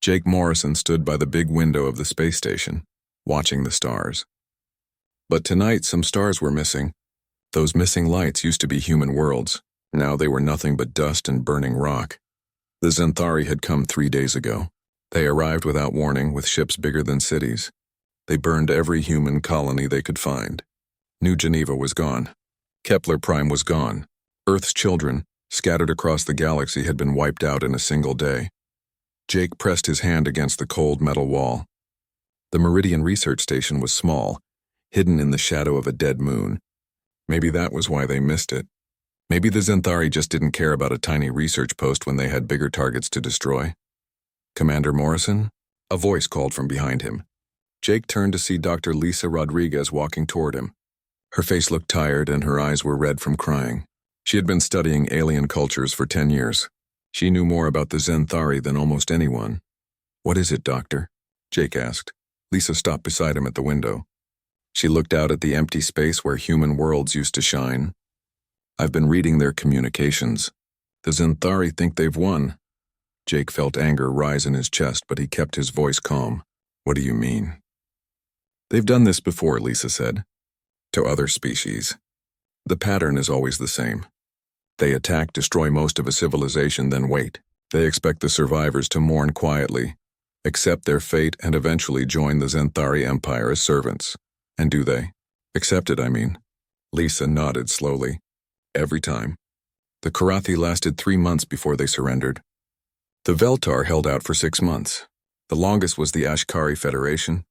Jake Morrison stood by the big window of the space station, watching the stars. But tonight some stars were missing. Those missing lights used to be human worlds. Now they were nothing but dust and burning rock. The Xanthari had come 3 days ago. They arrived without warning with ships bigger than cities. They burned every human colony they could find. New Geneva was gone. Kepler Prime was gone. Earth's children, scattered across the galaxy, had been wiped out in a single day. Jake pressed his hand against the cold metal wall. The Meridian research station was small, hidden in the shadow of a dead moon. Maybe that was why they missed it. Maybe the Xanthari just didn't care about a tiny research post when they had bigger targets to destroy. "Commander Morrison?" A voice called from behind him. Jake turned to see Dr. Lisa Rodriguez walking toward him. Her face looked tired and her eyes were red from crying. She had been studying alien cultures for 10 years. She knew more about the Xanthari than almost anyone. "What is it, Doctor?" Jake asked. Lisa stopped beside him at the window. She looked out at the empty space where human worlds used to shine. "I've been reading their communications. The Xanthari think they've won." Jake felt anger rise in his chest, but he kept his voice calm. "What do you mean?" "They've done this before," Lisa said. "To other species. The pattern is always the same. They attack, destroy most of a civilization, then wait. They expect the survivors to mourn quietly, accept their fate, and eventually join the Xanthari Empire as servants. And do they? Accept it, I mean." Lisa nodded slowly. "Every time. The Karathi lasted 3 months before they surrendered. The Veltar held out for 6 months. The longest was the Ashkari Federation.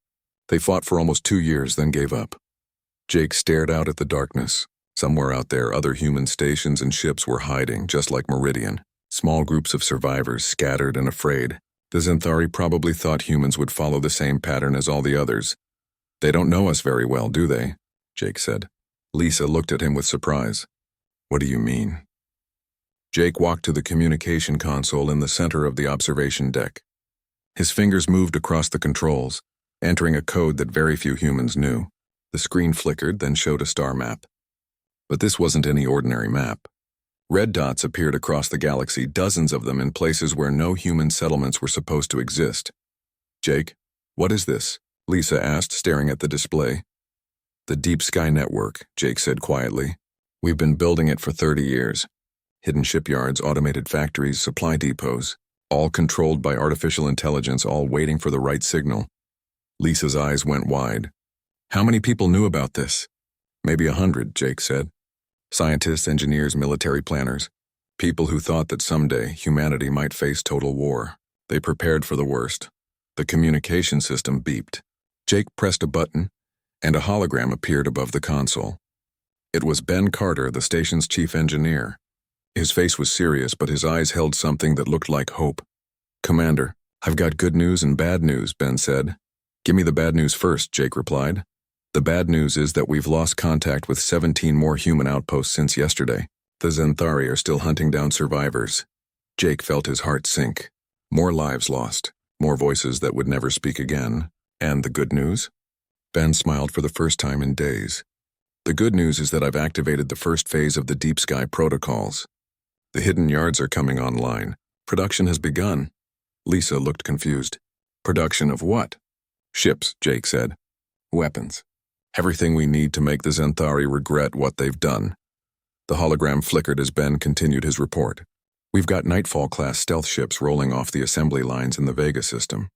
They fought for almost 2 years, then gave up." Jake stared out at the darkness. Somewhere out there, other human stations and ships were hiding, just like Meridian. Small groups of survivors, scattered and afraid. The Xanthari probably thought humans would follow the same pattern as all the others. "They don't know us very well, do they?" Jake said. Lisa looked at him with surprise. "What do you mean?" Jake walked to the communication console in the center of the observation deck. His fingers moved across the controls, entering a code that very few humans knew. The screen flickered, then showed a star map. But this wasn't any ordinary map. Red dots appeared across the galaxy, dozens of them in places where no human settlements were supposed to exist. "Jake, what is this?" Lisa asked, staring at the display. "The Deep Sky Network," Jake said quietly. "We've been building it for 30 years. Hidden shipyards, automated factories, supply depots, all controlled by artificial intelligence, all waiting for the right signal." Lisa's eyes went wide. "How many people knew about this?" "Maybe 100, Jake said. Scientists, engineers, military planners. People who thought that someday humanity might face total war. They prepared for the worst." The communication system beeped. Jake pressed a button, and a hologram appeared above the console. It was Ben Carter, the station's chief engineer. His face was serious, but his eyes held something that looked like hope. "Commander, I've got good news and bad news," Ben said. "Give me the bad news first," Jake replied. "The bad news is that we've lost contact with 17 more human outposts since yesterday. The Xanthari are still hunting down survivors." Jake felt his heart sink. More lives lost, more voices that would never speak again. "And the good news?" Ben smiled for the first time in days. "The good news is that I've activated the first phase of the Deep Sky protocols. The hidden yards are coming online. Production has begun." Lisa looked confused. "Production of what?" "Ships," Jake said. "Weapons. Everything we need to make the Xanthari regret what they've done." The hologram flickered as Ben continued his report. "We've got Nightfall-class stealth ships rolling off the assembly lines in the Vega system.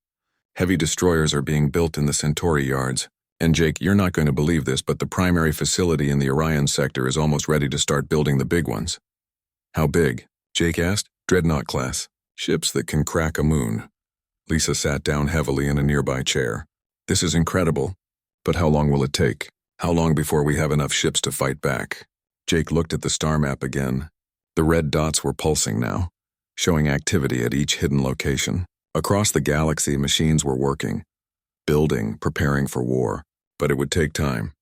Heavy destroyers are being built in the Centauri yards. And Jake, you're not going to believe this, but the primary facility in the Orion sector is almost ready to start building the big ones." "How big?" Jake asked. "Dreadnought class. Ships that can crack a moon." Lisa sat down heavily in a nearby chair. "This is incredible. But how long will it take? How long before we have enough ships to fight back?" Jake looked at the star map again. The red dots were pulsing now, showing activity at each hidden location. Across the galaxy, machines were working, building, preparing for war. But it would take time.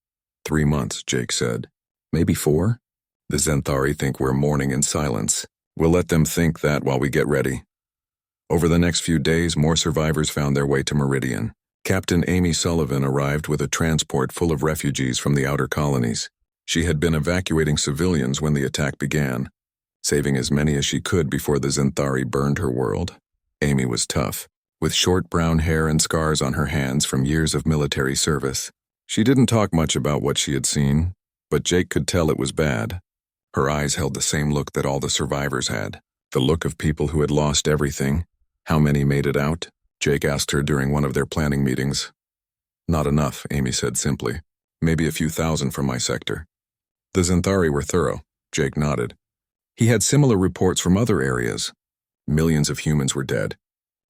3 months, Jake said. Maybe 4? The Xanthari think we're mourning in silence. We'll let them think that while we get ready. Over the next few days, more survivors found their way to Meridian. Captain Amy Sullivan arrived with a transport full of refugees from the outer colonies. She had been evacuating civilians when the attack began, saving as many as she could before the Xanthari burned her world. Amy was tough. with short brown hair and scars on her hands from years of military service. She didn't talk much about what she had seen, but Jake could tell it was bad. Her eyes held the same look that all the survivors had, the look of people who had lost everything. How many made it out? Jake asked her during one of their planning meetings. Not enough, Amy said simply. Maybe a few thousand from my sector. The Xanthari were thorough. Jake nodded. He had similar reports from other areas. Millions of humans were dead.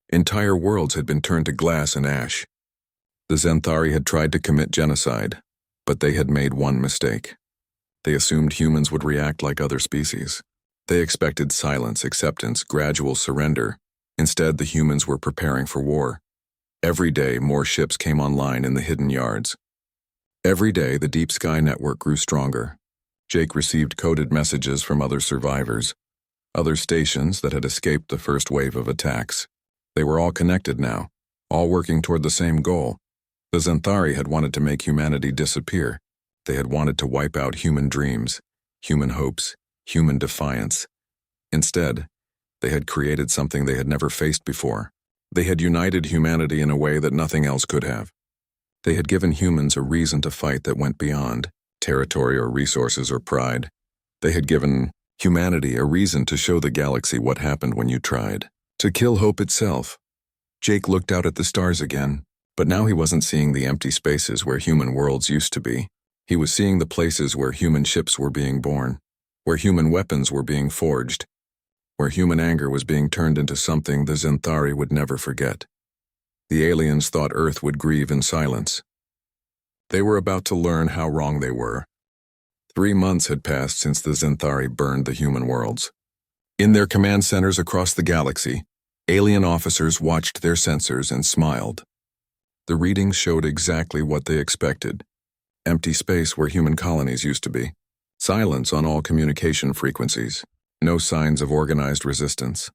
Entire worlds had been turned to glass and ash. The Xanthari had tried to commit genocide, but they had made one mistake. They assumed humans would react like other species. They expected silence, acceptance, gradual surrender. Instead, the humans were preparing for war. Every day, more ships came online in the hidden yards. Every day, the Deep Sky network grew stronger. Jake received coded messages from other survivors, other stations that had escaped the first wave of attacks. They were all connected now, all working toward the same goal. The Xanthari had wanted to make humanity disappear. They had wanted to wipe out human dreams, human hopes, human defiance. Instead, they had created something they had never faced before. They had united humanity in a way that nothing else could have. They had given humans a reason to fight that went beyond territory or resources or pride. They had given humanity a reason to show the galaxy what happened when you tried. To kill hope itself. Jake looked out at the stars again, but now he wasn't seeing the empty spaces where human worlds used to be. He was seeing the places where human ships were being born, where human weapons were being forged, where human anger was being turned into something the Xanthari would never forget. The aliens thought Earth would grieve in silence. They were about to learn how wrong they were. 3 months had passed since the Xanthari burned the human worlds. In their command centers across the galaxy, alien officers watched their sensors and smiled. The readings showed exactly what they expected. Empty space where human colonies used to be. Silence on all communication frequencies. No signs of organized resistance.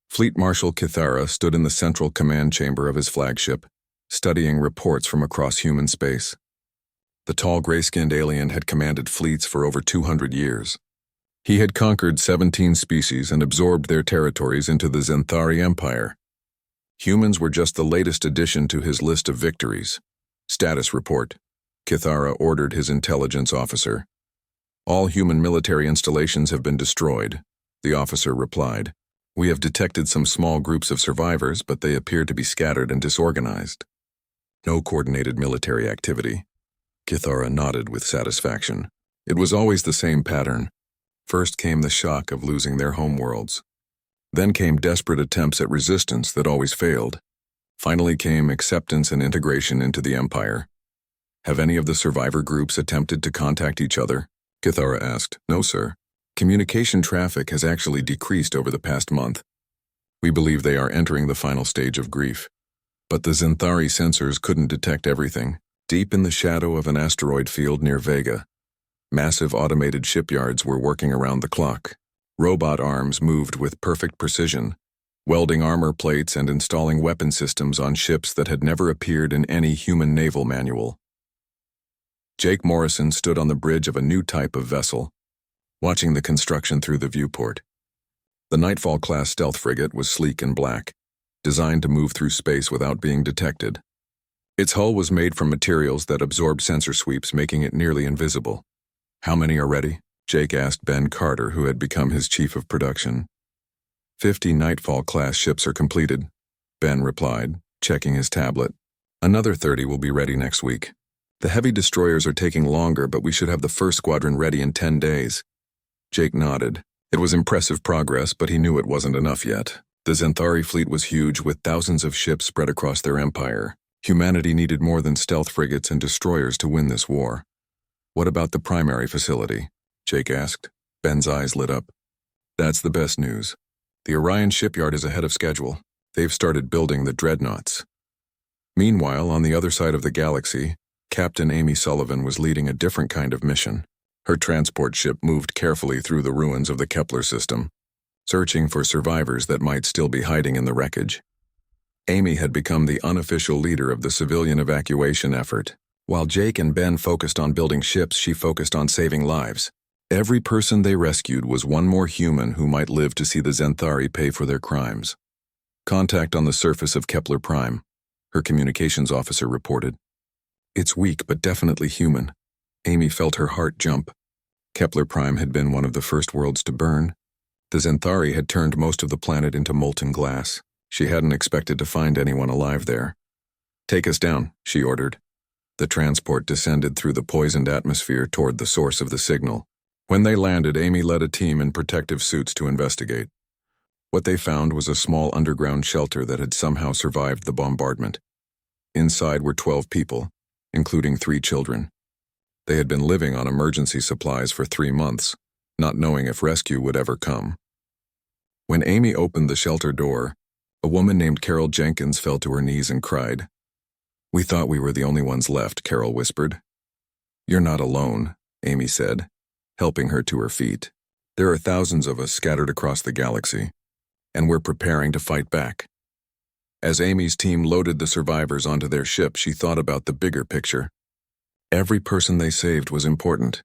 Fleet Marshal Kithara stood in the central command chamber of his flagship, studying reports from across human space. The tall gray-skinned alien had commanded fleets for over 200 years. He had conquered 17 species and absorbed their territories into the Xanthari Empire. Humans were just the latest addition to his list of victories. Status report. Kithara ordered his intelligence officer. All human military installations have been destroyed, the officer replied. We have detected some small groups of survivors, but they appear to be scattered and disorganized. No coordinated military activity. Kithara nodded with satisfaction. It was always the same pattern. First came the shock of losing their homeworlds. Then came desperate attempts at resistance that always failed. Finally came acceptance and integration into the Empire. Have any of the survivor groups attempted to contact each other? Kithara asked. No, sir. Communication traffic has actually decreased over the past month. We believe they are entering the final stage of grief. But the Xanthari sensors couldn't detect everything. Deep in the shadow of an asteroid field near Vega, massive automated shipyards were working around the clock. Robot arms moved with perfect precision, welding armor plates and installing weapon systems on ships that had never appeared in any human naval manual. Jake Morrison stood on the bridge of a new type of vessel, watching the construction through the viewport. The Nightfall-class stealth frigate was sleek and black, designed to move through space without being detected. Its hull was made from materials that absorbed sensor sweeps, making it nearly invisible. How many are ready? Jake asked Ben Carter, who had become his chief of production. 50 Nightfall-class ships are completed, Ben replied, checking his tablet. Another 30 will be ready next week. The heavy destroyers are taking longer, but we should have the first squadron ready in 10 days. Jake nodded. It was impressive progress, but he knew it wasn't enough yet. The Xanthari fleet was huge, with thousands of ships spread across their empire. Humanity needed more than stealth frigates and destroyers to win this war. What about the primary facility? Jake asked. Ben's eyes lit up. That's the best news. The Orion shipyard is ahead of schedule. They've started building the dreadnoughts. Meanwhile, on the other side of the galaxy, Captain Amy Sullivan was leading a different kind of mission. Her transport ship moved carefully through the ruins of the Kepler system, searching for survivors that might still be hiding in the wreckage. Amy had become the unofficial leader of the civilian evacuation effort. While Jake and Ben focused on building ships, she focused on saving lives. Every person they rescued was one more human who might live to see the Xanthari pay for their crimes. Contact on the surface of Kepler Prime, her communications officer reported. It's weak, but definitely human. Amy felt her heart jump. Kepler Prime had been one of the first worlds to burn. The Xanthari had turned most of the planet into molten glass. She hadn't expected to find anyone alive there. Take us down, she ordered. The transport descended through the poisoned atmosphere toward the source of the signal. When they landed, Amy led a team in protective suits to investigate. What they found was a small underground shelter that had somehow survived the bombardment. Inside were 12 people, including 3 children. They had been living on emergency supplies for 3 months, not knowing if rescue would ever come. When Amy opened the shelter door, a woman named Carol Jenkins fell to her knees and cried. We thought we were the only ones left, Carol whispered. You're not alone, Amy said, helping her to her feet. There are thousands of us scattered across the galaxy, and we're preparing to fight back. As Amy's team loaded the survivors onto their ship, she thought about the bigger picture. Every person they saved was important,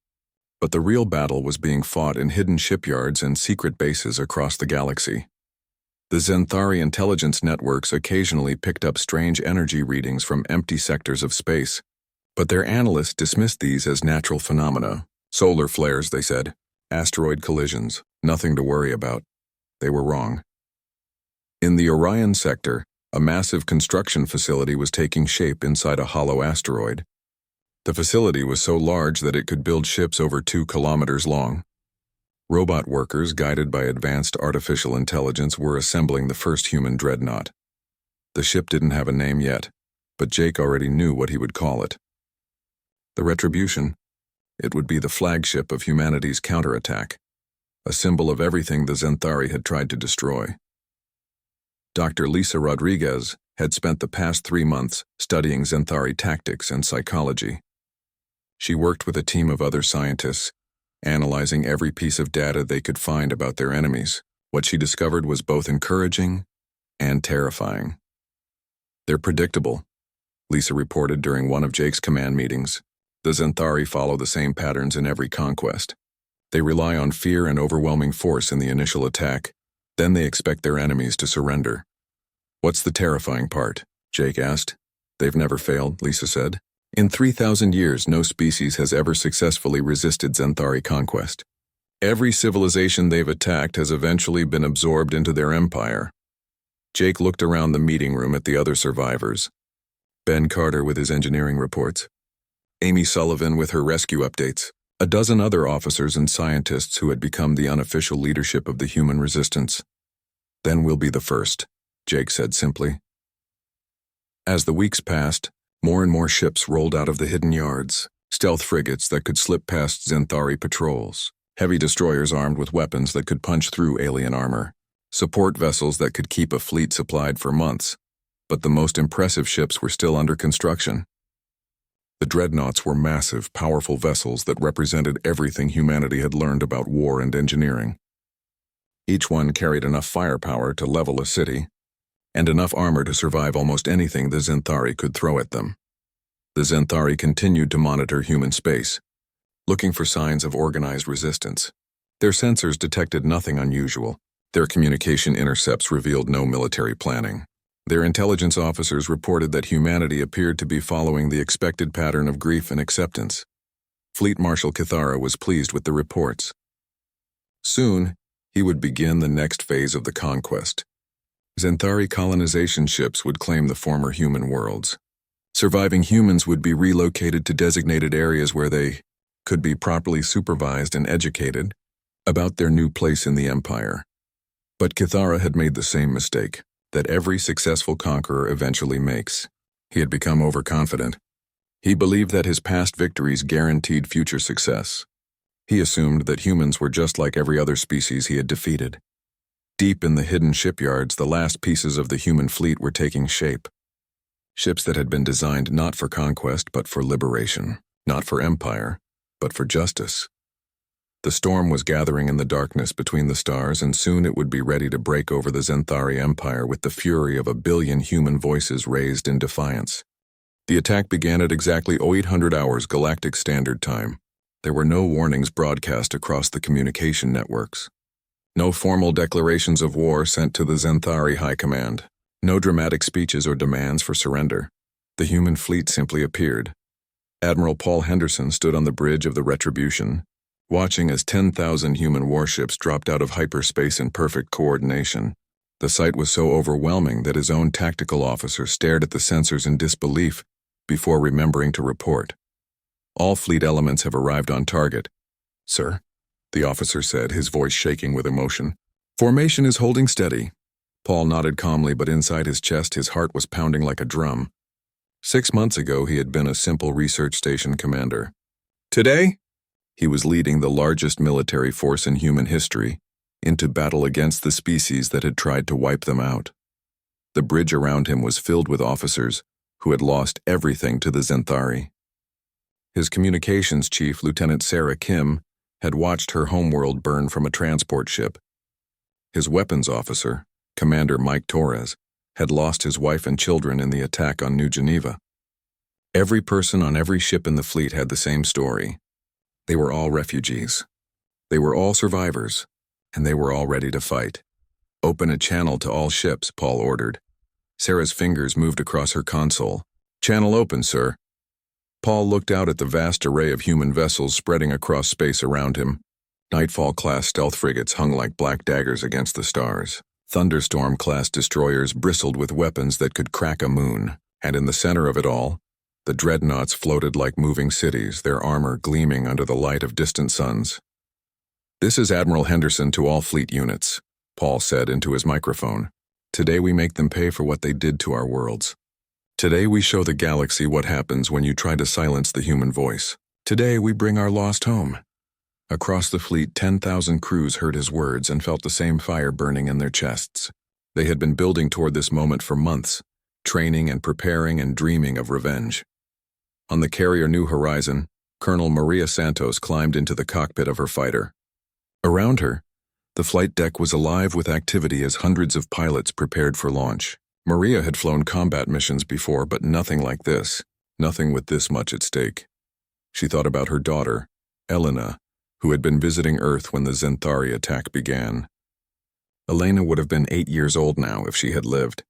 but the real battle was being fought in hidden shipyards and secret bases across the galaxy. The Xanthari intelligence networks occasionally picked up strange energy readings from empty sectors of space, but their analysts dismissed these as natural phenomena. Solar flares, they said. Asteroid collisions. Nothing to worry about. They were wrong. In the Orion sector, a massive construction facility was taking shape inside a hollow asteroid. The facility was so large that it could build ships over 2 kilometers long. Robot workers, guided by advanced artificial intelligence, were assembling the first human dreadnought. The ship didn't have a name yet, but Jake already knew what he would call it. The Retribution. It would be the flagship of humanity's counterattack, a symbol of everything the Xanthari had tried to destroy. Dr. Lisa Rodriguez had spent the past 3 months studying Xanthari tactics and psychology. She worked with a team of other scientists, analyzing every piece of data they could find about their enemies. What she discovered was both encouraging and terrifying. They're predictable, Lisa reported during one of Jake's command meetings. The Xanthari follow the same patterns in every conquest. They rely on fear and overwhelming force in the initial attack. Then they expect their enemies to surrender. What's the terrifying part? Jake asked. They've never failed, Lisa said. In 3,000 years, no species has ever successfully resisted Xanthari conquest. Every civilization they've attacked has eventually been absorbed into their empire. Jake looked around the meeting room at the other survivors. Ben Carter with his engineering reports. Amy Sullivan with her rescue updates. A dozen other officers and scientists who had become the unofficial leadership of the human resistance. Then we'll be the first, Jake said simply. As the weeks passed, more and more ships rolled out of the hidden yards, stealth frigates that could slip past Xanthari patrols, heavy destroyers armed with weapons that could punch through alien armor, support vessels that could keep a fleet supplied for months, but the most impressive ships were still under construction. The dreadnoughts were massive, powerful vessels that represented everything humanity had learned about war and engineering. Each one carried enough firepower to level a city, and enough armor to survive almost anything the Xanthari could throw at them. The Xanthari continued to monitor human space, looking for signs of organized resistance. Their sensors detected nothing unusual. Their communication intercepts revealed no military planning. Their intelligence officers reported that humanity appeared to be following the expected pattern of grief and acceptance. Fleet Marshal Kithara was pleased with the reports. Soon, he would begin the next phase of the conquest. Xanthari colonization ships would claim the former human worlds. Surviving humans would be relocated to designated areas where they could be properly supervised and educated about their new place in the empire. But Kithara had made the same mistake that every successful conqueror eventually makes. He had become overconfident. He believed that his past victories guaranteed future success. He assumed that humans were just like every other species he had defeated. Deep in the hidden shipyards, the last pieces of the human fleet were taking shape. Ships that had been designed not for conquest but for liberation, not for empire, but for justice. The storm was gathering in the darkness between the stars, and soon it would be ready to break over the Xanthari Empire with the fury of 1 billion human voices raised in defiance. The attack began at exactly 0800 hours Galactic Standard Time. There were no warnings broadcast across the communication networks. No formal declarations of war sent to the Xanthari High Command. No dramatic speeches or demands for surrender. The human fleet simply appeared. Admiral Paul Henderson stood on the bridge of the Retribution, watching as 10,000 human warships dropped out of hyperspace in perfect coordination. The sight was so overwhelming that his own tactical officer stared at the sensors in disbelief before remembering to report. All fleet elements have arrived on target. Sir, the officer said, his voice shaking with emotion. Formation is holding steady. Paul nodded calmly, but inside his chest his heart was pounding like a drum. 6 months ago he had been a simple research station commander. Today, he was leading the largest military force in human history into battle against the species that had tried to wipe them out. The bridge around him was filled with officers who had lost everything to the Zenthari. His communications chief, Lieutenant Sarah Kim, had watched her homeworld burn from a transport ship. His weapons officer, Commander Mike Torres, had lost his wife and children in the attack on New Geneva. Every person on every ship in the fleet had the same story. They were all refugees. They were all survivors, and they were all ready to fight. Open a channel to all ships, Paul ordered. Sarah's fingers moved across her console. Channel open, sir. Paul looked out at the vast array of human vessels spreading across space around him. Nightfall-class stealth frigates hung like black daggers against the stars. Thunderstorm-class destroyers bristled with weapons that could crack a moon, and in the center of it all, the dreadnoughts floated like moving cities, their armor gleaming under the light of distant suns. This is Admiral Henderson to all fleet units, Paul said into his microphone. Today we make them pay for what they did to our worlds. Today we show the galaxy what happens when you try to silence the human voice. Today we bring our lost home. Across the fleet, 10,000 crews heard his words and felt the same fire burning in their chests. They had been building toward this moment for months, training and preparing and dreaming of revenge. On the carrier New Horizon, Colonel Maria Santos climbed into the cockpit of her fighter. Around her, the flight deck was alive with activity as hundreds of pilots prepared for launch. Maria had flown combat missions before, but nothing like this, nothing with this much at stake. She thought about her daughter, Elena, who had been visiting Earth when the Zenthari attack began. Elena would have been 8 years old now if she had lived.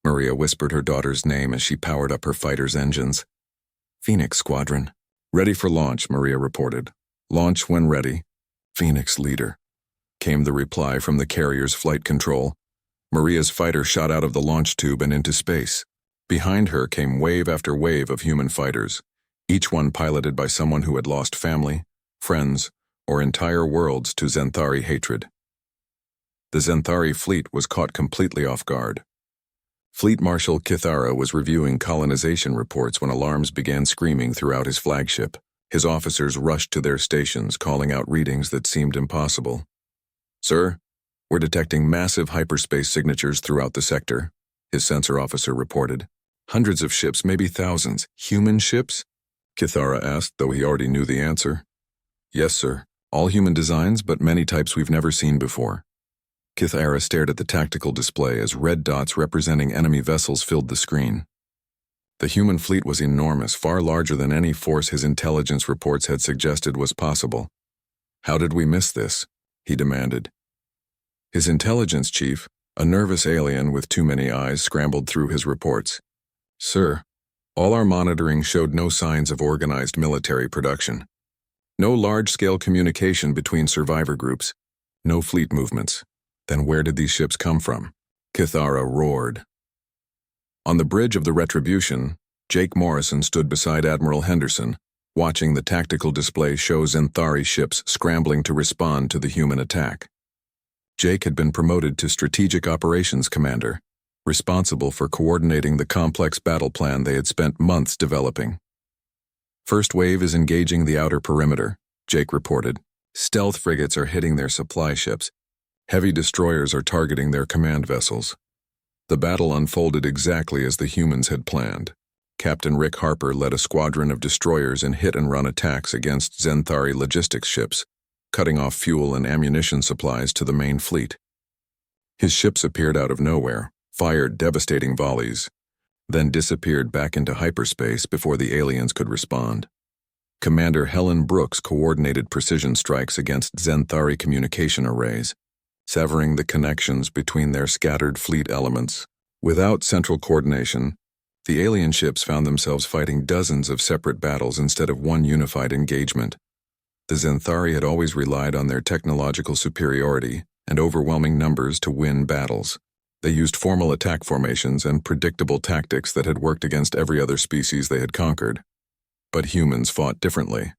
Maria whispered her daughter's name as she powered up her fighter's engines. Phoenix Squadron. Ready for launch, Maria reported. Launch when ready. Phoenix Leader, came the reply from the carrier's flight control. Maria's fighter shot out of the launch tube and into space. Behind her came wave after wave of human fighters, each one piloted by someone who had lost family, friends, or entire worlds to Zenthari hatred. The Zenthari fleet was caught completely off guard. Fleet Marshal Kithara was reviewing colonization reports when alarms began screaming throughout his flagship. His officers rushed to their stations, calling out readings that seemed impossible. Sir, we're detecting massive hyperspace signatures throughout the sector, his sensor officer reported. Hundreds of ships, maybe thousands. Human ships? Kithara asked, though he already knew the answer. Yes, sir. All human designs, but many types we've never seen before. Kithara stared at the tactical display as red dots representing enemy vessels filled the screen. The human fleet was enormous, far larger than any force his intelligence reports had suggested was possible. How did we miss this? He demanded. His intelligence chief, a nervous alien with too many eyes, scrambled through his reports. Sir, all our monitoring showed no signs of organized military production. No large-scale communication between survivor groups. No fleet movements. Then where did these ships come from? Kithara roared. On the bridge of the Retribution, Jake Morrison stood beside Admiral Henderson, watching the tactical display show Zenthari ships scrambling to respond to the human attack. Jake had been promoted to Strategic Operations Commander, responsible for coordinating the complex battle plan they had spent months developing. First wave is engaging the outer perimeter, Jake reported. Stealth frigates are hitting their supply ships. Heavy destroyers are targeting their command vessels. The battle unfolded exactly as the humans had planned. Captain Rick Harper led a squadron of destroyers in hit-and-run attacks against Zenthari logistics ships, cutting off fuel and ammunition supplies to the main fleet. His ships appeared out of nowhere, fired devastating volleys, then disappeared back into hyperspace before the aliens could respond. Commander Helen Brooks coordinated precision strikes against Zenthari communication arrays, severing the connections between their scattered fleet elements. Without central coordination, the alien ships found themselves fighting dozens of separate battles instead of one unified engagement. The Xanthari had always relied on their technological superiority and overwhelming numbers to win battles. They used formal attack formations and predictable tactics that had worked against every other species they had conquered. But humans fought differently.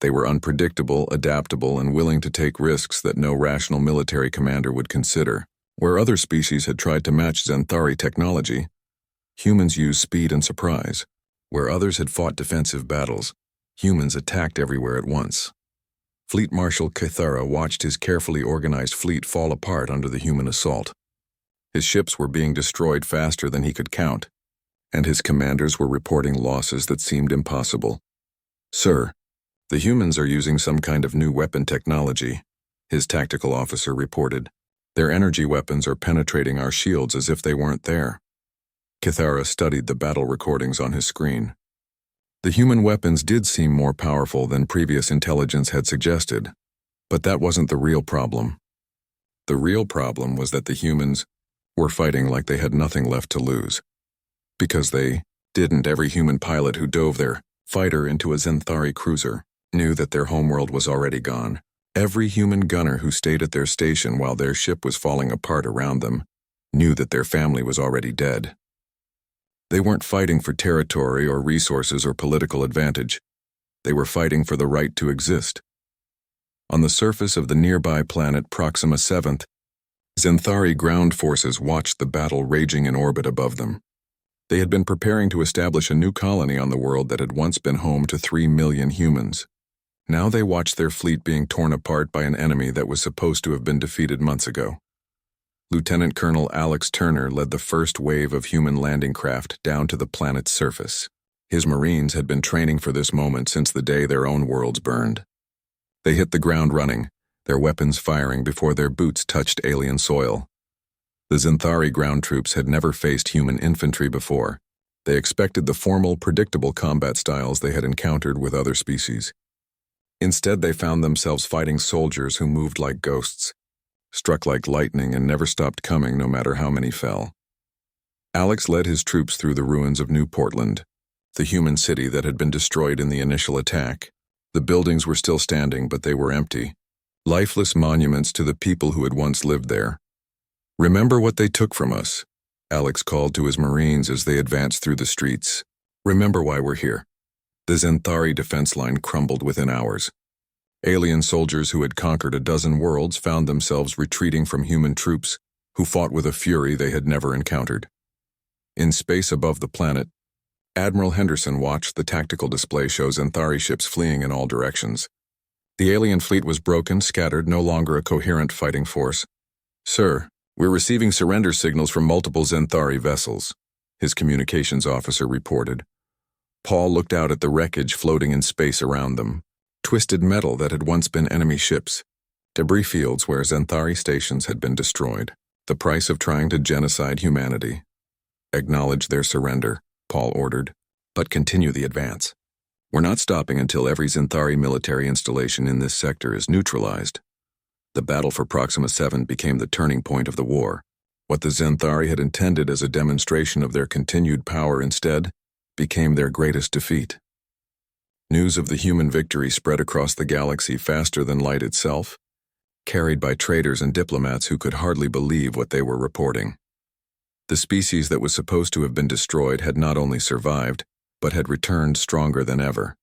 They were unpredictable, adaptable, and willing to take risks that no rational military commander would consider. Where other species had tried to match Xanthari technology, humans used speed and surprise. Where others had fought defensive battles, humans attacked everywhere at once. Fleet Marshal Kithara watched his carefully organized fleet fall apart under the human assault. His ships were being destroyed faster than he could count, and his commanders were reporting losses that seemed impossible. "Sir, the humans are using some kind of new weapon technology," his tactical officer reported. "Their energy weapons are penetrating our shields as if they weren't there." Kithara studied the battle recordings on his screen. The human weapons did seem more powerful than previous intelligence had suggested, but that wasn't the real problem. The real problem was that the humans were fighting like they had nothing left to lose. Because they didn't. Every human pilot who dove their fighter into a Xanthari cruiser knew that their homeworld was already gone. Every human gunner who stayed at their station while their ship was falling apart around them knew that their family was already dead. They weren't fighting for territory or resources or political advantage. They were fighting for the right to exist. On the surface of the nearby planet Proxima 7th, Xanthari ground forces watched the battle raging in orbit above them. They had been preparing to establish a new colony on the world that had once been home to 3 million humans. Now they watched their fleet being torn apart by an enemy that was supposed to have been defeated months ago. Lieutenant Colonel Alex Turner led the first wave of human landing craft down to the planet's surface. His Marines had been training for this moment since the day their own worlds burned. They hit the ground running, their weapons firing before their boots touched alien soil. The Xanthari ground troops had never faced human infantry before. They expected the formal, predictable combat styles they had encountered with other species. Instead, they found themselves fighting soldiers who moved like ghosts, struck like lightning, and never stopped coming no matter how many fell. Alex led his troops through the ruins of New Portland, the human city that had been destroyed in the initial attack. The buildings were still standing, but they were empty, lifeless monuments to the people who had once lived there. "Remember what they took from us," Alex called to his Marines as they advanced through the streets. "Remember why we're here." The Xanthari defense line crumbled within hours. Alien soldiers who had conquered a dozen worlds found themselves retreating from human troops who fought with a fury they had never encountered. In space above the planet, Admiral Henderson watched the tactical display show Xanthari ships fleeing in all directions. The alien fleet was broken, scattered, no longer a coherent fighting force. "Sir, we're receiving surrender signals from multiple Xanthari vessels," his communications officer reported. Paul looked out at the wreckage floating in space around them. Twisted metal that had once been enemy ships. Debris fields where Xanthari stations had been destroyed. The price of trying to genocide humanity. "Acknowledge their surrender," Paul ordered, "but continue the advance. We're not stopping until every Xanthari military installation in this sector is neutralized." The battle for Proxima 7 became the turning point of the war. What the Xanthari had intended as a demonstration of their continued power instead became their greatest defeat. News of the human victory spread across the galaxy faster than light itself, carried by traders and diplomats who could hardly believe what they were reporting. The species that was supposed to have been destroyed had not only survived, but had returned stronger than ever.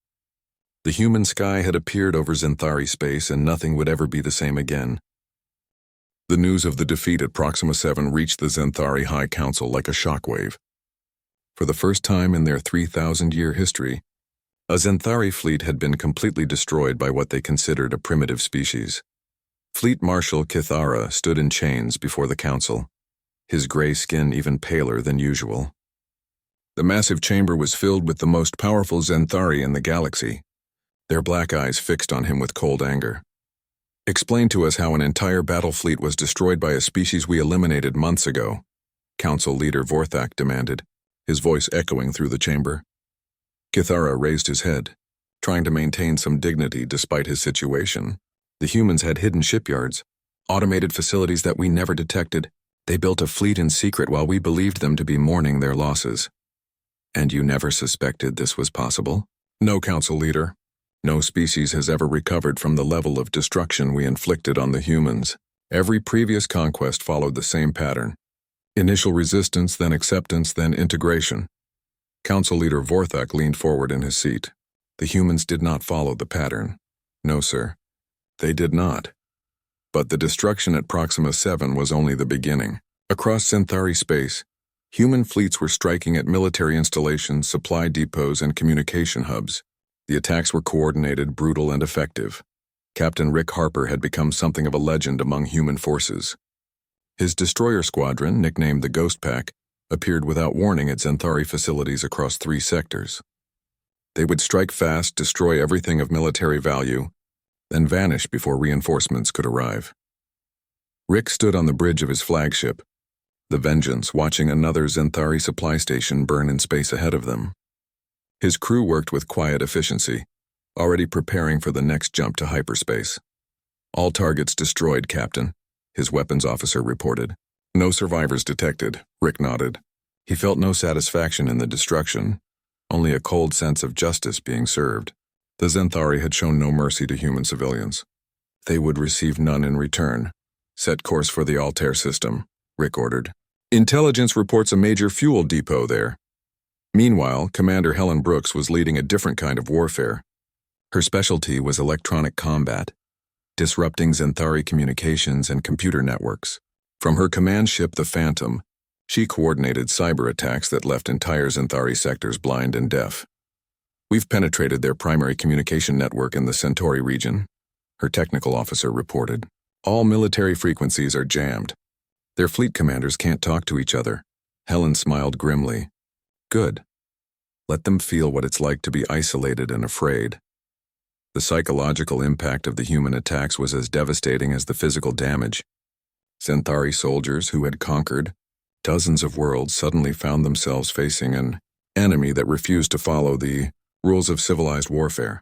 The human sky had appeared over Xanthari space, and nothing would ever be the same again. The news of the defeat at Proxima 7 reached the Xanthari High Council like a shockwave. For the first time in their 3,000-year history, a Xanthari fleet had been completely destroyed by what they considered a primitive species. Fleet Marshal Kithara stood in chains before the council, his gray skin even paler than usual. The massive chamber was filled with the most powerful Xanthari in the galaxy, their black eyes fixed on him with cold anger. "Explain to us how an entire battle fleet was destroyed by a species we eliminated months ago," Council Leader Vorthak demanded, his voice echoing through the chamber. Kithara raised his head, trying to maintain some dignity despite his situation. "The humans had hidden shipyards, automated facilities that we never detected, They built a fleet in secret while we believed them to be mourning their losses. And you never suspected this was possible? No, Council Leader. No species has ever recovered from the level of destruction we inflicted on the humans. Every previous conquest followed the same pattern. Initial resistance, then acceptance, then integration. Council Leader Vorthak leaned forward in his seat. The humans did not follow the pattern. No, sir. They did not. But the destruction at Proxima 7 was only the beginning. Across Centauri space, human fleets were striking at military installations, supply depots, and communication hubs. The attacks were coordinated, brutal, and effective. Captain Rick Harper had become something of a legend among human forces. His destroyer squadron, nicknamed the Ghost Pack, appeared without warning at Centauri facilities across 3 sectors. They would strike fast, destroy everything of military value, then vanish before reinforcements could arrive. Rick stood on the bridge of his flagship, the Vengeance, watching another Centauri supply station burn in space ahead of them. His crew worked with quiet efficiency, already preparing for the next jump to hyperspace. All targets destroyed, Captain, his weapons officer reported. No survivors detected, Rick nodded. He felt no satisfaction in the destruction, only a cold sense of justice being served. The Centauri had shown no mercy to human civilians. They would receive none in return. Set course for the Altair system, Rick ordered. Intelligence reports a major fuel depot there. Meanwhile, Commander Helen Brooks was leading a different kind of warfare. Her specialty was electronic combat, disrupting Centauri communications and computer networks. From her command ship, the Phantom, she coordinated cyber attacks that left entire Centauri sectors blind and deaf. We've penetrated their primary communication network in the Centauri region, her technical officer reported. All military frequencies are jammed. Their fleet commanders can't talk to each other. Helen smiled grimly. Good. Let them feel what it's like to be isolated and afraid. The psychological impact of the human attacks was as devastating as the physical damage. Centauri soldiers who had conquered dozens of worlds suddenly found themselves facing an enemy that refused to follow the rules of civilized warfare.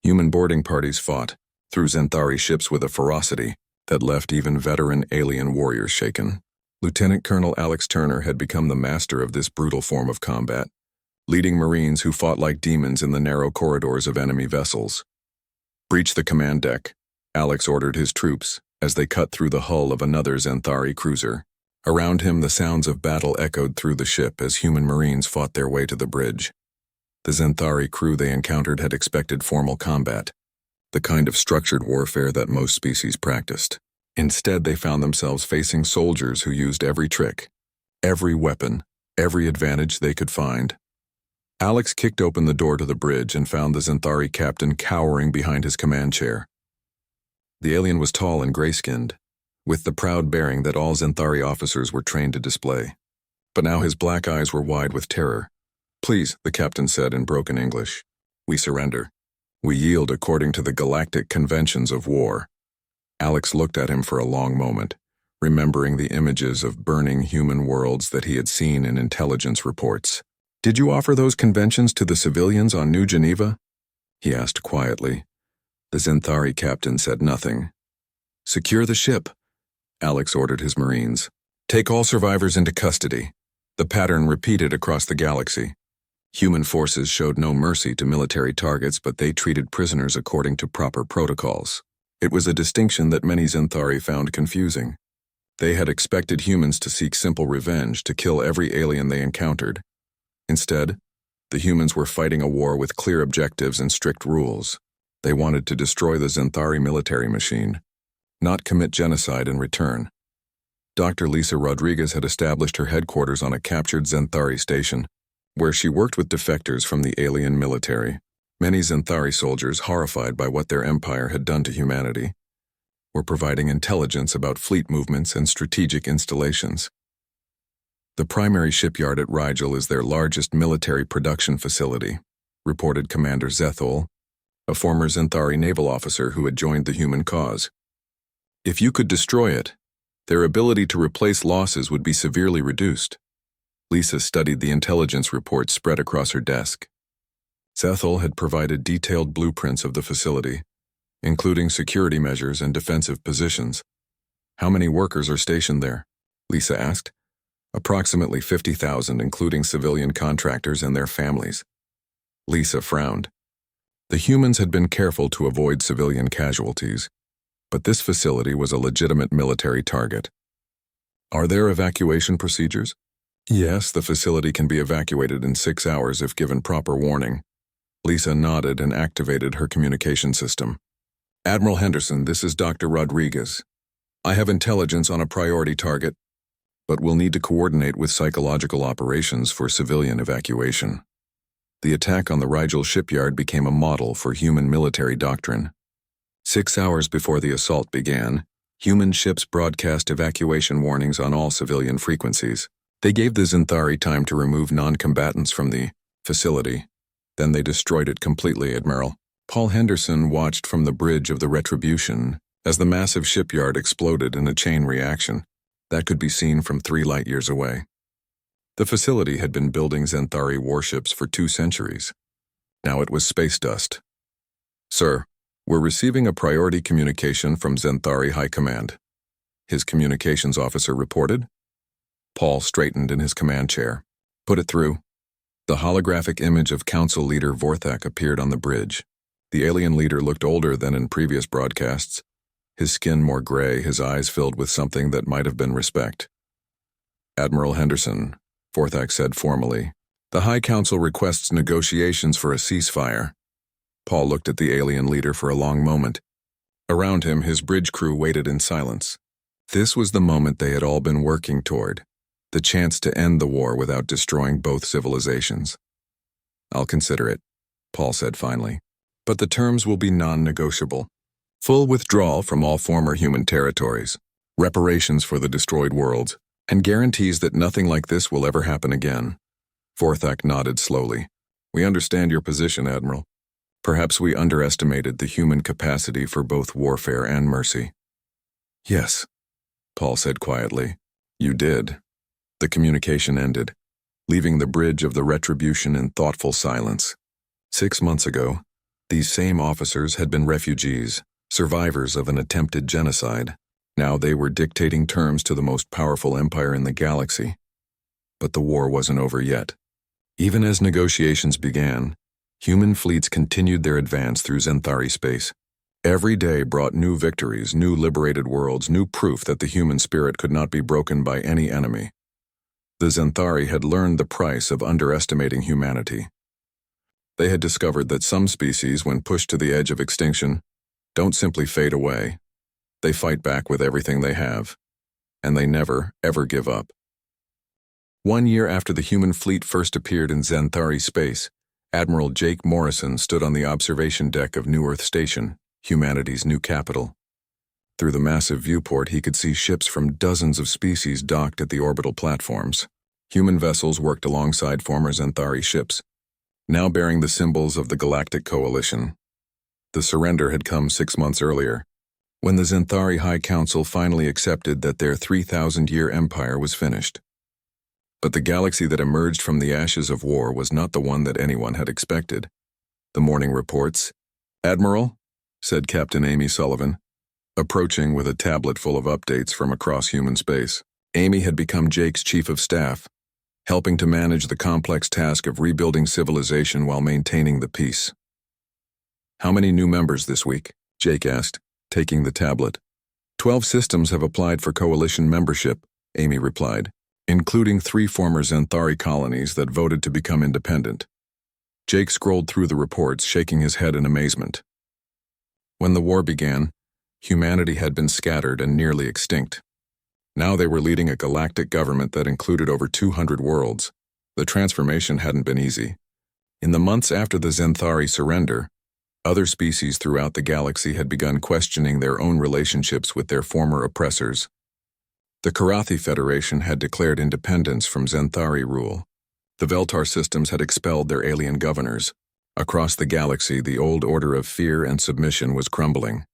Human boarding parties fought through Centauri ships with a ferocity that left even veteran alien warriors shaken. Lieutenant Colonel Alex Turner had become the master of this brutal form of combat, leading Marines who fought like demons in the narrow corridors of enemy vessels. Breach the command deck, Alex ordered his troops as they cut through the hull of another Centauri cruiser. Around him, the sounds of battle echoed through the ship as human Marines fought their way to the bridge. The Centauri crew they encountered had expected formal combat, the kind of structured warfare that most species practiced. Instead, they found themselves facing soldiers who used every trick, every weapon, every advantage they could find. Alex kicked open the door to the bridge and found the Centauri captain cowering behind his command chair. The alien was tall and gray-skinned, with the proud bearing that all Centauri officers were trained to display. But now his black eyes were wide with terror. Please, the captain said in broken English. We surrender. We yield according to the galactic conventions of war. Alex looked at him for a long moment, remembering the images of burning human worlds that he had seen in intelligence reports. Did you offer those conventions to the civilians on New Geneva? He asked quietly. The Centauri captain said nothing. Secure the ship, Alex ordered his Marines. Take all survivors into custody. The pattern repeated across the galaxy. Human forces showed no mercy to military targets, but they treated prisoners according to proper protocols. It was a distinction that many Centauri found confusing. They had expected humans to seek simple revenge, to kill every alien they encountered. Instead, the humans were fighting a war with clear objectives and strict rules. They wanted to destroy the Centauri military machine, not commit genocide in return. Dr. Lisa Rodriguez had established her headquarters on a captured Centauri station, where she worked with defectors from the alien military. Many Centauri soldiers, horrified by what their empire had done to humanity, were providing intelligence about fleet movements and strategic installations. The primary shipyard at Rigel is their largest military production facility, reported Commander Zethol, a former Centauri naval officer who had joined the human cause. If you could destroy it, their ability to replace losses would be severely reduced. Lisa studied the intelligence reports spread across her desk. Zethel had provided detailed blueprints of the facility, including security measures and defensive positions. How many workers are stationed there? Lisa asked. Approximately 50,000, including civilian contractors and their families. Lisa frowned. The humans had been careful to avoid civilian casualties, but this facility was a legitimate military target. Are there evacuation procedures? Yes, the facility can be evacuated in 6 hours if given proper warning. Lisa nodded and activated her communication system. Admiral Henderson, this is Dr. Rodriguez. I have intelligence on a priority target, but we'll need to coordinate with psychological operations for civilian evacuation. The attack on the Rigel shipyard became a model for human military doctrine. 6 hours before the assault began, human ships broadcast evacuation warnings on all civilian frequencies. They gave the Xanthari time to remove non-combatants from the facility. Then they destroyed it completely, Admiral. Paul Henderson watched from the bridge of the Retribution as the massive shipyard exploded in a chain reaction that could be seen from 3 light years away. The facility had been building Xanthari warships for 2 centuries. Now it was space dust. Sir, we're receiving a priority communication from Xanthari High Command. His communications officer reported. Paul straightened in his command chair. Put it through. The holographic image of Council Leader Vorthak appeared on the bridge. The alien leader looked older than in previous broadcasts, his skin more gray, his eyes filled with something that might have been respect. Admiral Henderson, Vorthak said formally, the High Council requests negotiations for a ceasefire. Paul looked at the alien leader for a long moment. Around him, his bridge crew waited in silence. This was the moment they had all been working toward, the chance to end the war without destroying both civilizations. I'll consider it, Paul said finally, but the terms will be non-negotiable. Full withdrawal from all former human territories, reparations for the destroyed worlds, and guarantees that nothing like this will ever happen again. Vorthak nodded slowly. We understand your position, Admiral. Perhaps we underestimated the human capacity for both warfare and mercy. Yes, Paul said quietly. You did. The communication ended, leaving the bridge of the Retribution in thoughtful silence. 6 months ago, these same officers had been refugees, survivors of an attempted genocide. Now they were dictating terms to the most powerful empire in the galaxy. But the war wasn't over yet. Even as negotiations began, human fleets continued their advance through Xanthari space. Every day brought new victories, new liberated worlds, new proof that the human spirit could not be broken by any enemy. The Xanthari had learned the price of underestimating humanity. They had discovered that some species, when pushed to the edge of extinction, don't simply fade away. They fight back with everything they have, and they never, ever give up. 1 year after the human fleet first appeared in Xanthari space, Admiral Jake Morrison stood on the observation deck of New Earth Station, humanity's new capital. Through the massive viewport, he could see ships from dozens of species docked at the orbital platforms. Human vessels worked alongside former Xanthari ships, now bearing the symbols of the Galactic Coalition. The surrender had come 6 months earlier, when the Xanthari High Council finally accepted that their 3,000-year empire was finished. But the galaxy that emerged from the ashes of war was not the one that anyone had expected. The morning reports. Admiral, said Captain Amy Sullivan, approaching with a tablet full of updates from across human space. Amy had become Jake's chief of staff, helping to manage the complex task of rebuilding civilization while maintaining the peace. How many new members this week? Jake asked, taking the tablet. 12 systems have applied for coalition membership, Amy replied, including 3 former Xanthari colonies that voted to become independent. Jake scrolled through the reports, shaking his head in amazement. When the war began, humanity had been scattered and nearly extinct. Now they were leading a galactic government that included over 200 worlds. The transformation hadn't been easy. In the months after the Xanthari surrender, other species throughout the galaxy had begun questioning their own relationships with their former oppressors. The Karathi Federation had declared independence from Xanthari rule. The Veltar systems had expelled their alien governors. Across the galaxy, the old order of fear and submission was crumbling.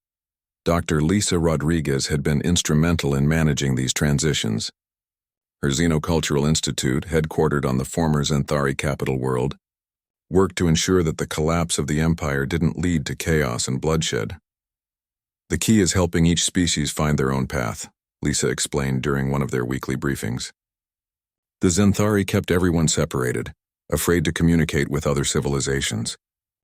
Dr. Lisa Rodriguez had been instrumental in managing these transitions. Her Xenocultural Institute, headquartered on the former Xanthari capital world, worked to ensure that the collapse of the empire didn't lead to chaos and bloodshed. The key is helping each species find their own path, Lisa explained during one of their weekly briefings. The Zenthari kept everyone separated, afraid to communicate with other civilizations.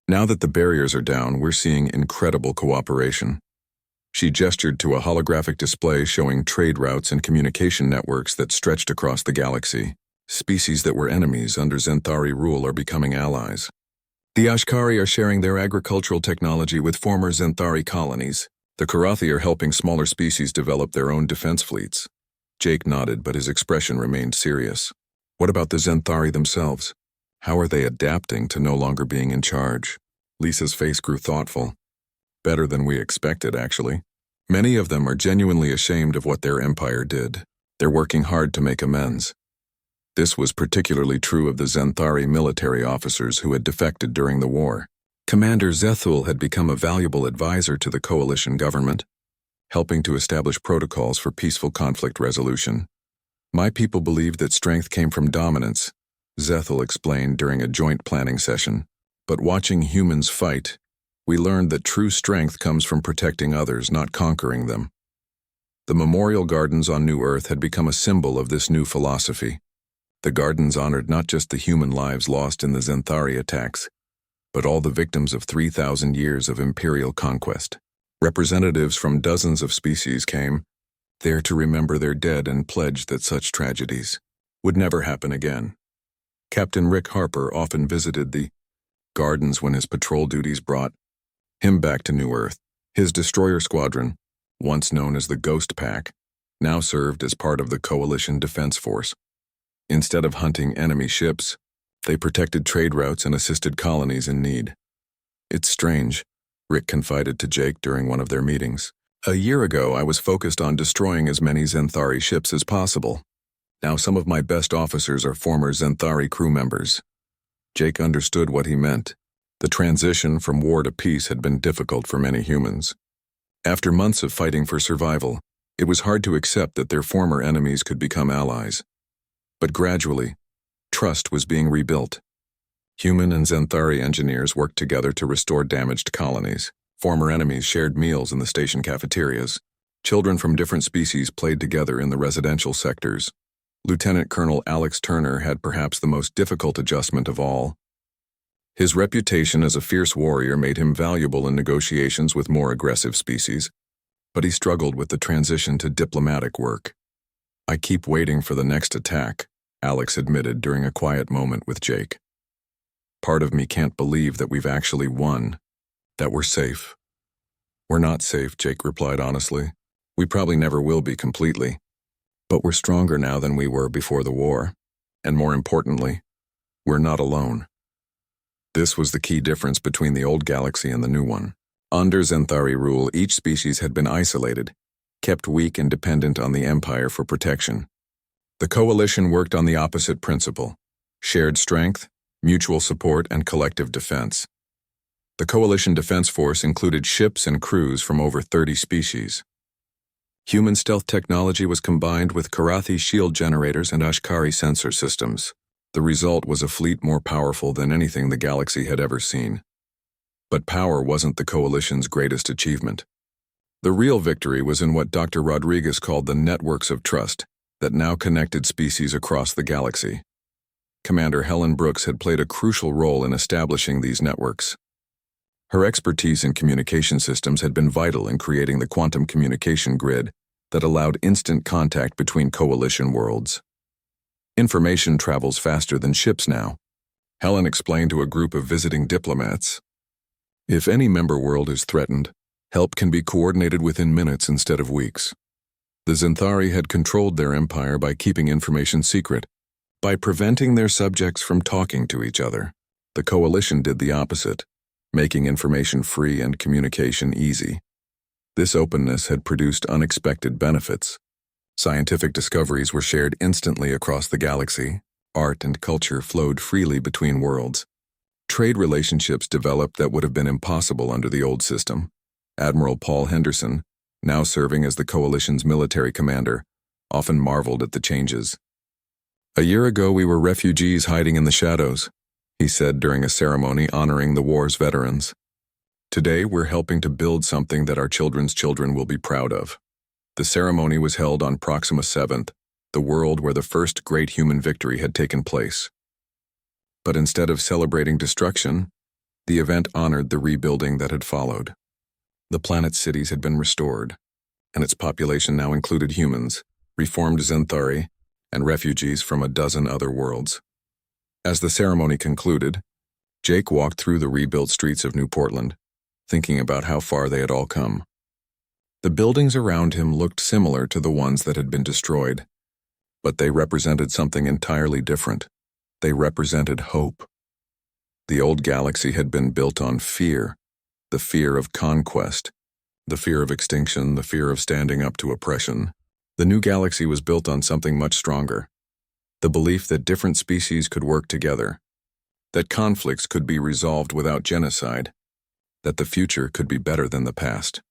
Now that the barriers are down, we're seeing incredible cooperation. She gestured to a holographic display showing trade routes and communication networks that stretched across the galaxy. Species that were enemies under Zenthari rule are becoming allies. The Ashkari are sharing their agricultural technology with former Zenthari colonies. The Karathi are helping smaller species develop their own defense fleets. Jake nodded, but his expression remained serious. What about the Zenthari themselves? How are they adapting to no longer being in charge? Lisa's face grew thoughtful. Better than we expected, actually. Many of them are genuinely ashamed of what their empire did. They're working hard to make amends. This was particularly true of the Zenthari military officers who had defected during the war. Commander Zethul had become a valuable advisor to the coalition government, helping to establish protocols for peaceful conflict resolution. My people believed that strength came from dominance, Zethul explained during a joint planning session. But watching humans fight, we learned that true strength comes from protecting others, not conquering them. The memorial gardens on New Earth had become a symbol of this new philosophy. The gardens honored not just the human lives lost in the Zenthari attacks, but all the victims of 3,000 years of imperial conquest. Representatives from dozens of species came, there to remember their dead and pledge that such tragedies would never happen again. Captain Rick Harper often visited the gardens when his patrol duties brought him back to New Earth. His destroyer squadron, once known as the Ghost Pack, now served as part of the Coalition Defense Force. Instead of hunting enemy ships, they protected trade routes and assisted colonies in need. It's strange, Rick confided to Jake during one of their meetings. A year ago, I was focused on destroying as many Zenthari ships as possible. Now some of my best officers are former Zenthari crew members. Jake understood what he meant. The transition from war to peace had been difficult for many humans. After months of fighting for survival, it was hard to accept that their former enemies could become allies. But gradually, trust was being rebuilt. Human and Zenthari engineers worked together to restore damaged colonies. Former enemies shared meals in the station cafeterias. Children from different species played together in the residential sectors. Lieutenant Colonel Alex Turner had perhaps the most difficult adjustment of all. His reputation as a fierce warrior made him valuable in negotiations with more aggressive species, but he struggled with the transition to diplomatic work. I keep waiting for the next attack, Alex admitted during a quiet moment with Jake. Part of me can't believe that we've actually won, that we're safe. We're not safe, Jake replied honestly. We probably never will be completely. But we're stronger now than we were before the war. And more importantly, we're not alone. This was the key difference between the old galaxy and the new one. Under Zenthari rule, each species had been isolated, kept weak and dependent on the Empire for protection. The coalition worked on the opposite principle: shared strength, mutual support, and collective defense. The coalition defense force included ships and crews from over 30 species. Human stealth technology was combined with Karathi shield generators and Ashkari sensor systems. The result was a fleet more powerful than anything the galaxy had ever seen. But power wasn't the coalition's greatest achievement. The real victory was in what Dr. Rodriguez called the networks of trust that now connected species across the galaxy. Commander Helen Brooks had played a crucial role in establishing these networks. Her expertise in communication systems had been vital in creating the quantum communication grid that allowed instant contact between coalition worlds. Information travels faster than ships now, Helen explained to a group of visiting diplomats. If any member world is threatened, help can be coordinated within minutes instead of weeks. The Zenthari had controlled their empire by keeping information secret, by preventing their subjects from talking to each other. The coalition did the opposite, making information free and communication easy. This openness had produced unexpected benefits. Scientific discoveries were shared instantly across the galaxy. Art and culture flowed freely between worlds. Trade relationships developed that would have been impossible under the old system. Admiral Paul Henderson, now serving as the coalition's military commander, often marveled at the changes. "A year ago we were refugees hiding in the shadows," he said during a ceremony honoring the war's veterans. "Today we're helping to build something that our children's children will be proud of." The ceremony was held on Proxima 7th, the world where the first great human victory had taken place. But instead of celebrating destruction, the event honored the rebuilding that had followed. The planet's cities had been restored, and its population now included humans, reformed Xanthari, and refugees from a dozen other worlds. As the ceremony concluded, Jake walked through the rebuilt streets of New Portland, thinking about how far they had all come. The buildings around him looked similar to the ones that had been destroyed, but they represented something entirely different. They represented hope. The old galaxy had been built on fear, the fear of conquest, the fear of extinction, the fear of standing up to oppression. The new galaxy was built on something much stronger, the belief that different species could work together, that conflicts could be resolved without genocide, that the future could be better than the past.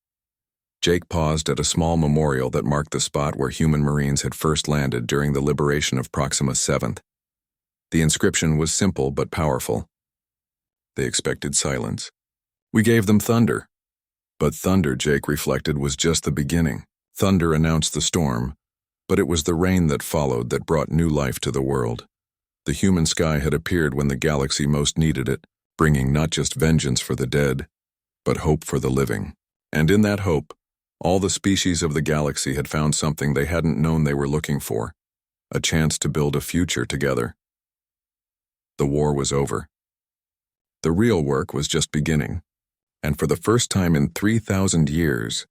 Jake paused at a small memorial that marked the spot where human Marines had first landed during the liberation of Proxima 7th. The inscription was simple but powerful. They expected silence. We gave them thunder. But thunder, Jake reflected, was just the beginning. Thunder announced the storm, but it was the rain that followed that brought new life to the world. The human sky had appeared when the galaxy most needed it, bringing not just vengeance for the dead, but hope for the living. And in that hope, all the species of the galaxy had found something they hadn't known they were looking for, a chance to build a future together. The war was over. The real work was just beginning, and for the first time in 3,000 years,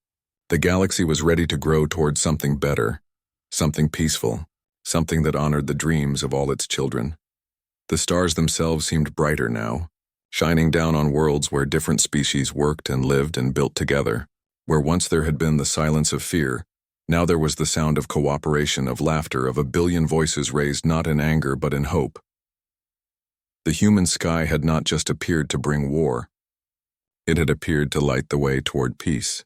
the galaxy was ready to grow towards something better, something peaceful, something that honored the dreams of all its children. The stars themselves seemed brighter now, shining down on worlds where different species worked and lived and built together. Where once there had been the silence of fear, now there was the sound of cooperation, of laughter, of a billion voices raised not in anger but in hope. The human sky had not just appeared to bring war. It had appeared to light the way toward peace.